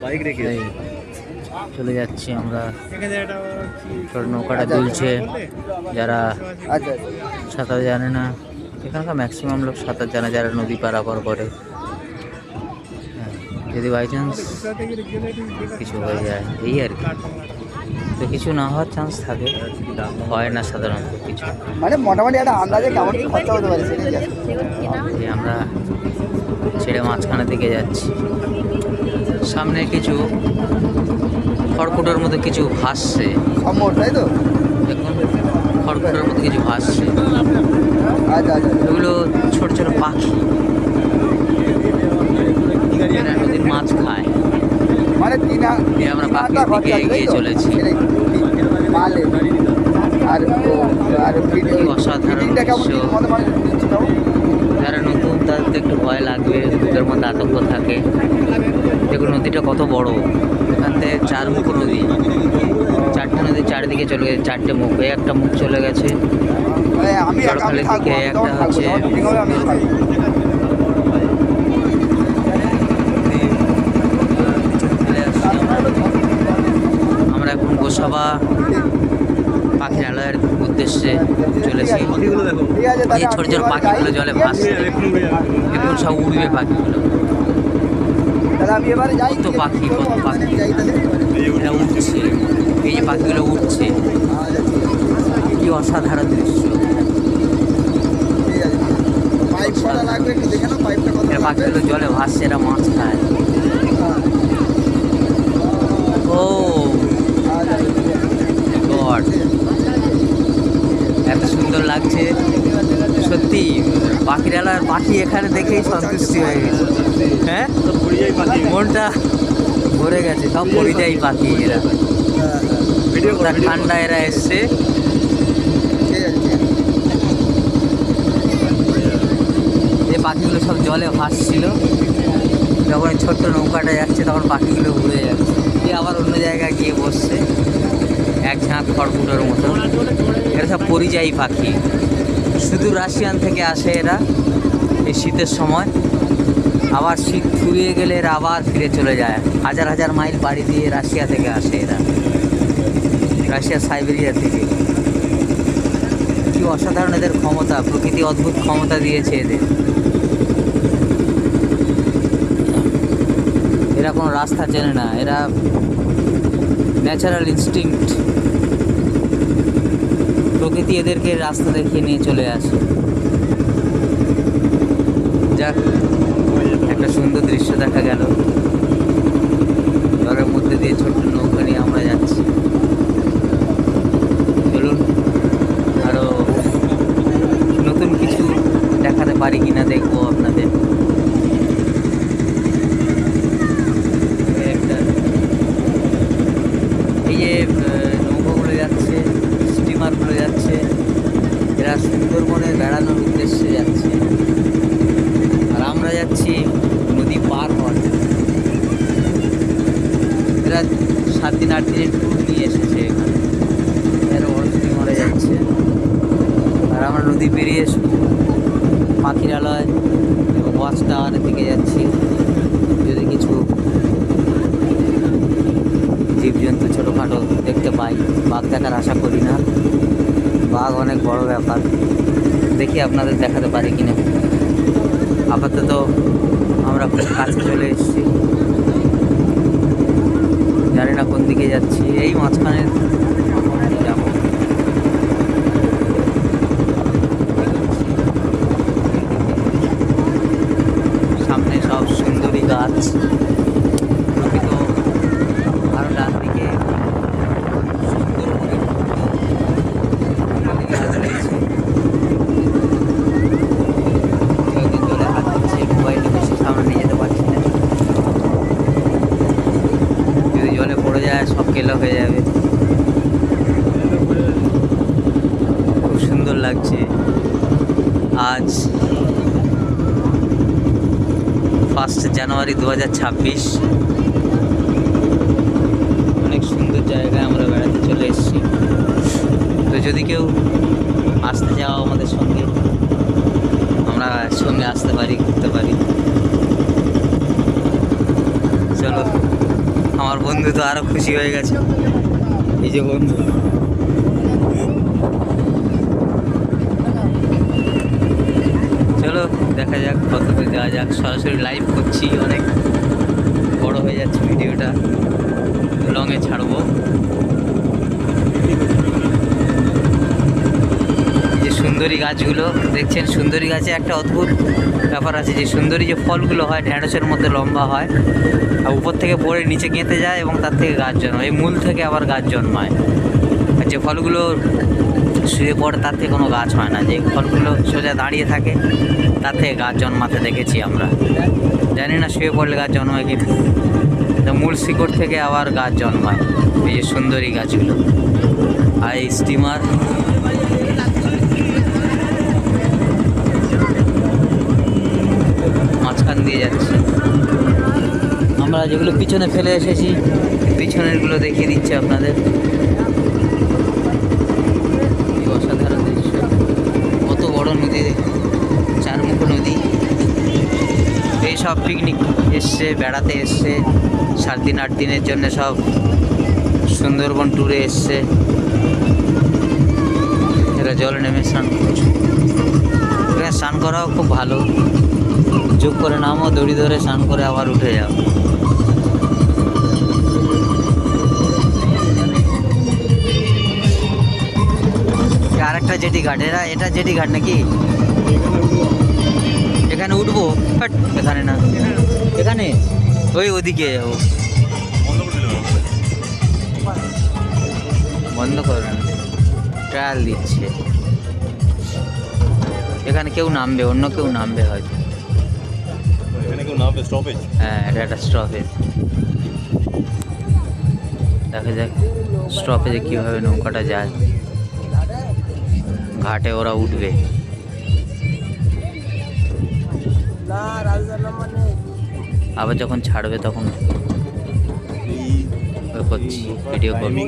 Bike রেখে এই চলে যাচ্ছি আমরা। ছোট নৌকাটা দুলছে। যারা সাঁতার জানে না, এখানকার ম্যাক্সিমাম লোক সাঁতার জানে যারা নদী পারাপার করে। যদি বাই চান্স কিছু হয়ে যায় এই আর কি, তো কিছু না হওয়ার চান্স থাকে, হয় না সাধারণত কিছু। মানে মোটামুটি একটা আন্দাজে কেমন কি খরচা হতে পারে সেটাই এই আমরা ছেড়ে মাঝখানের দিকে যাচ্ছি। সামনে কিছু খড়কুটোর মতো কিছু ভাসছে, সম্ভব, তাই তো? দেখুন খড়কুটোর মতো কিছু ভাসছে, আচ্ছা আচ্ছা এগুলো ছোট ছোট পাখি, এরা নদীর মাছ খায়। মানে এই আমরা পাখির দিকে এগিয়ে চলেছি। মালে আর আর কি অসাধারণ দৃশ্য। যারা নতুন তাদের তো একটু ভয় লাগবে, বুকের মধ্যে আতঙ্ক থাকে। দেখুন নদীটা কত বড়, এখান থেকে চারমুখ নদী, চারটে নদী চারিদিকে চলে গেছে, চারটে মুখ। এই একটা মুখ চলে গেছে চড়খালির দিকে, একটা হচ্ছে আমরা এখন গোসাবা পাখিরালয়ের উদ্দেশ্যে চলেছি। এই ছোট ছোট পাখিগুলো জলে ভাসছে, এখন সব উড়বে পাখিগুলো। কত পাখি, কত পাখি এরা উঠছে, এই যে পাখিগুলো উঠছে, কি অসাধারণ দৃশ্য। এরা পাখিগুলো জলে ভাসছে, এরা মাছ খায়। ও গড, এত সুন্দর লাগছে সত্যি। পাখিরালয়ের পাখি এখানে দেখেই সন্তুষ্টি হয়ে গেছে। হ্যাঁ, মনটা ভরে গেছে। সব পরিযায়ী পাখি এরা, ঠান্ডা এরা এসছে। যে পাখিগুলো সব জলে ভাসছিল, যখন ছোট্ট নৌকাটা যাচ্ছে তখন পাখিগুলো উড়ে যাচ্ছে, দিয়ে আবার অন্য জায়গায় গিয়ে বসছে এক ঝাঁক খড়কুটোর মতো। এরা সব পরিযায়ী পাখি, শুধু রাশিয়ান থেকে আসে এরা এই শীতের সময়। আবার শীত ফুরিয়ে গেলে এরা আবার ফিরে চলে যায়। হাজার হাজার মাইল পাড়ি দিয়ে রাশিয়া থেকে আসে এরা, রাশিয়া সাইবেরিয়া থেকে। কি অসাধারণ এদের ক্ষমতা, প্রকৃতি অদ্ভুত ক্ষমতা দিয়েছে এদের। এরা কোনো রাস্তা চেনে না, এরা ন্যাচারাল ইনস্টিংক্ট, প্রকৃতি এদেরকে রাস্তা দেখিয়ে নিয়ে চলে আসে। যাক, একটা সুন্দর দৃশ্য দেখা গেল। জলের মধ্যে দিয়ে ছোট্ট নৌকা নিয়ে আমরা যাচ্ছি। চলুন আরও নতুন কিছু দেখাতে পারি কিনা দেখবো আপনাদের। এই যে নৌকাগুলো যাচ্ছে, স্টিমারগুলো যাচ্ছে, এরা সুন্দরবনে বেড়ানোর উদ্দেশ্যে যাচ্ছে, আর আমরা যাচ্ছি নদী পার হওয়ার। এরা 7 দিন 8 দিনের ট্যুর নিয়ে এসেছে এখানে, এরা বড় স্টিমারে যাচ্ছে, আর আমরা নদী পেরিয়ে পাখিরালয় এবং ওয়াচ টাওয়ারের দিকে যাচ্ছি। যদি কিছু জীবজন্তু ছোটোখাটো দেখতে পাই, বাঘ দেখার আশা করি না, বাঘ অনেক বড় ব্যাপার, দেখি আপনাদের দেখাতে পারি কিনা। আপাতত আমরা খুব কাছে চলে এসেছি, জানি না কোন দিকে যাচ্ছি। এই মাঝখানে যাব, সামনে সব সুন্দরী গাছ, প্রকৃত আরো ডান দিকে সুন্দরবনের গাছ রয়েছে। জলে হাত দিচ্ছে, মোবাইলটা বেশি সামনে নিয়ে যেতে পারছি না, যদি জলে পড়ে যায় সব কেলো হয়ে যাবে। খুব সুন্দর লাগছে। আজ 1 জানুয়ারি 2026, অনেক সুন্দর জায়গায় আমরা বেড়াতে চলে এসেছি। তো যদি কেউ আসতে যাও আমাদের সঙ্গে, আমরা সঙ্গে আসতে পারি, ঘুরতে পারি। চলো। আমার বন্ধু তো আরো খুশি হয়ে গেছে। এই যে বন্ধু, চলো দেখা যাক কত দূর যাওয়া যাক। সরাসরি লাইভ করছি, অনেক বড় হয়ে যাচ্ছে ভিডিওটা, লংয়ে ছাড়বো। এই যে সুন্দরী গাছগুলো দেখছেন, সুন্দরী গাছে একটা অদ্ভুত ব্যাপার আছে, যে সুন্দরী যে ফলগুলো হয় ঢ্যাঁড়সের মধ্যে লম্বা হয়, আর উপর থেকে পড়ে নিচে গেঁথে যায় এবং তার থেকে গাছ জন্মায়, এই মূল থেকে আবার গাছ জন্মায়। আর যে ফলগুলো শুয়ে পড়ে তার থেকে কোনো গাছ হয় না, যে ফলগুলো সোজা দাঁড়িয়ে থাকে তার থেকে গাছ জন্মাতে দেখেছি আমরা। জানি না শুয়ে পড়লে গাছ জন্মায় কি, মূল শিকড় থেকে আবার গাছ জন্মায়। এই যে সুন্দরী গাছগুলো, আর এই স্টিমার মাঝখান দিয়ে যাচ্ছে। আমরা যেগুলো পিছনে ফেলে এসেছি, পিছনেরগুলো দেখিয়ে দিচ্ছে আপনাদের। অসাধারণ দৃশ্য, কত বড় নদী, চারমুখ নদী। এই সব পিকনিক এসছে, বেড়াতে এসছে 7 দিন 8 দিনের জন্য, সব সুন্দরবন ট্যুরে এসছে। এরা জলে নেমে স্নান করছে। এখানে স্নান করাও খুব ভালো, যোগ করে নামো, দড়ি ধরে স্নান করে আবার উঠে যাও। আরেকটা জেটি ঘাট, এটা জেটি ঘাট নাকি? এখানে উঠবো? বাট এখানে না, এখানে ওদিকে যাবো। বন্ধ করে না, ট্রায়াল দিচ্ছে। এখানে কেউ নামবে, অন্য কেউ নামবে হয়তো। হ্যাঁ, এটা একটা স্টপেজ। দেখা যাক স্টপেজে কীভাবে নৌকাটা যায়। ঘাটে ওরা উঠবে, আবার যখন ছাড়বে তখন করছি ভিডিও করবো।